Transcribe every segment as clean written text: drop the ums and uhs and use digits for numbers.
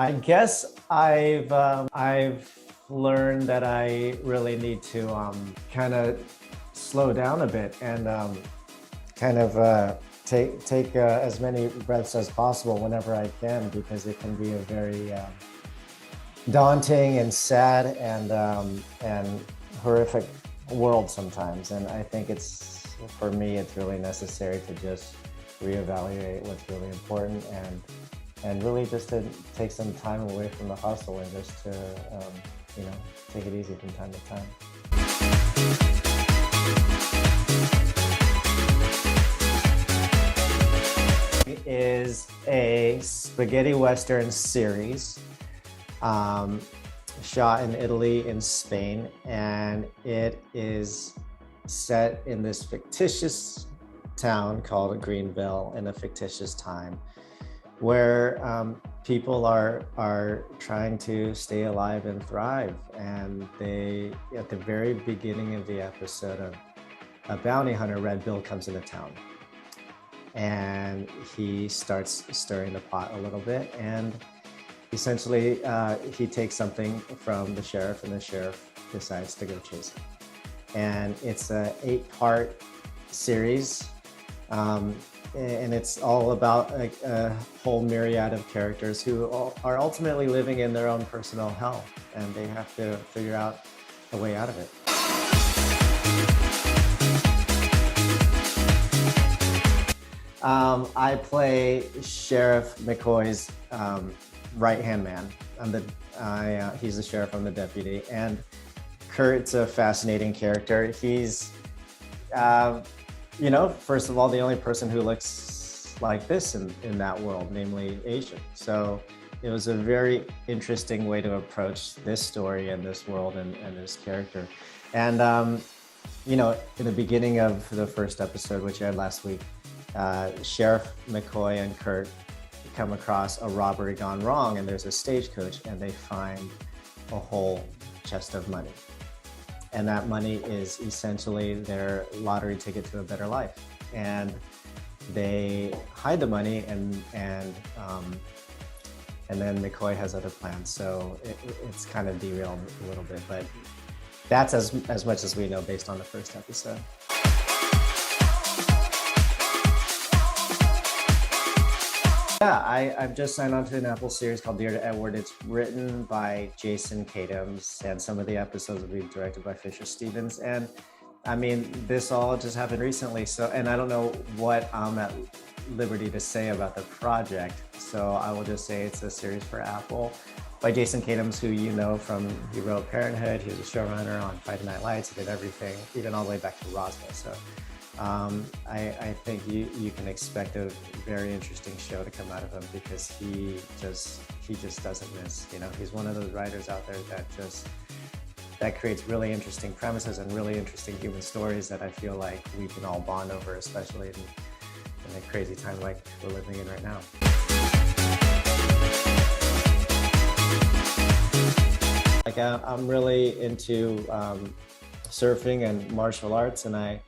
I guess I've learned that I really need to kind of slow down a bit and kind of take as many breaths as possible whenever I can, because it can be a very daunting and sad and horrific world sometimes. And I think for me, it's really necessary to just reevaluate what's really important and really just to take some time away from the hustle and just to take it easy from time to time. It is a spaghetti western series shot in Italy and Spain, and it is set in this fictitious town called Greenville in a fictitious time, where people are trying to stay alive and thrive. And they, at the very beginning of the episode, a bounty hunter, Red Bill, comes into town, and he starts stirring the pot a little bit, and essentially he takes something from the sheriff, and the sheriff decides to go chase him. And it's a 8-part series. And it's all about a whole myriad of characters who are ultimately living in their own personal hell, and they have to figure out a way out of it. I play Sheriff McCoy's right-hand man. He's the sheriff, I'm the deputy, and Kurt's a fascinating character. He's first of all, the only person who looks like this in that world, namely Asian. So it was a very interesting way to approach this story and this world and this character. And, in the beginning of the first episode, which aired last week, Sheriff McCoy and Kurt come across a robbery gone wrong, and there's a stagecoach, and they find a whole chest of money. And that money is essentially their lottery ticket to a better life. And they hide the money, and then McCoy has other plans. So it's kind of derailed a little bit, but that's as much as we know based on the first episode. Yeah, I've just signed on to an Apple series called Dear to Edward. It's written by Jason Katims, and some of the episodes will be directed by Fisher Stevens. And I mean, this all just happened recently, and I don't know what I'm at liberty to say about the project. So I will just say it's a series for Apple by Jason Katims, who he wrote Parenthood. He was a showrunner on Friday Night Lights. He did everything, even all the way back to Roswell. So I think you can expect a very interesting show to come out of him, because he just doesn't miss. He's one of those writers out there that creates really interesting premises and really interesting human stories that I feel like we can all bond over, especially in a crazy time like we're living in right now. Like I'm really into surfing and martial arts, and I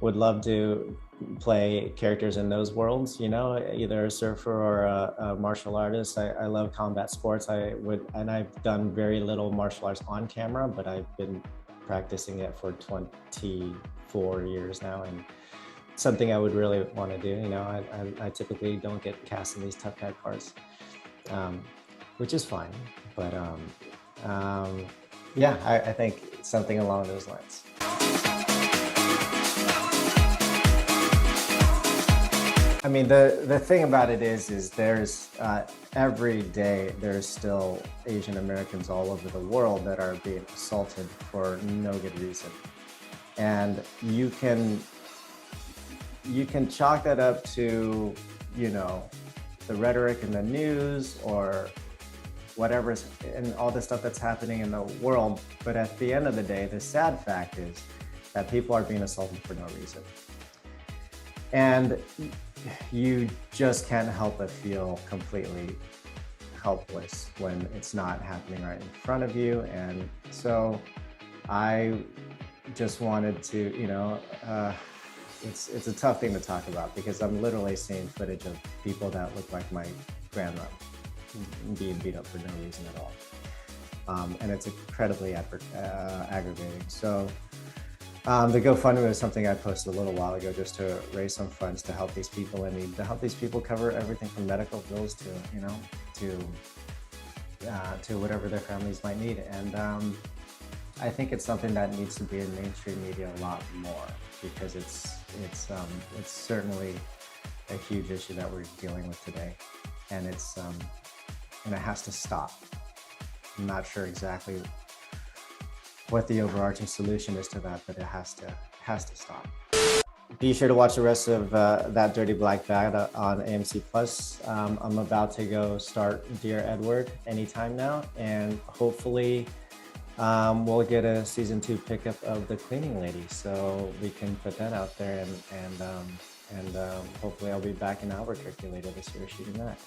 would love to play characters in those worlds, either a surfer or a martial artist. I love combat sports. And I've done very little martial arts on camera, but I've been practicing it for 24 years now, and something I would really want to do. I typically don't get cast in these tough guy parts, which is fine. But I think something along those lines. I mean, the thing about it is there's every day there's still Asian Americans all over the world that are being assaulted for no good reason. And you can chalk that up to, the rhetoric in the news or whatever, and all the stuff that's happening in the world. But at the end of the day, the sad fact is that people are being assaulted for no reason. And you just can't help but feel completely helpless when it's not happening right in front of you. And so I just wanted to, it's a tough thing to talk about, because I'm literally seeing footage of people that look like my grandma. being beat up for no reason at all. And it's incredibly aggravating. So the GoFundMe was something I posted a little while ago just to raise some funds to help these people in need, to help these people cover everything from medical bills to, to whatever their families might need. And I think it's something that needs to be in mainstream media a lot more, because it's certainly a huge issue that we're dealing with today, and it has to stop. I'm not sure exactly what the overarching solution is to that, but it has to stop. Be sure to watch the rest of That Dirty Black Bag on AMC Plus. I'm about to go start Dear Edward anytime now, and hopefully we'll get a season 2 pickup of The Cleaning Lady, so we can put that out there, and hopefully I'll be back in Albuquerque later this year shooting that.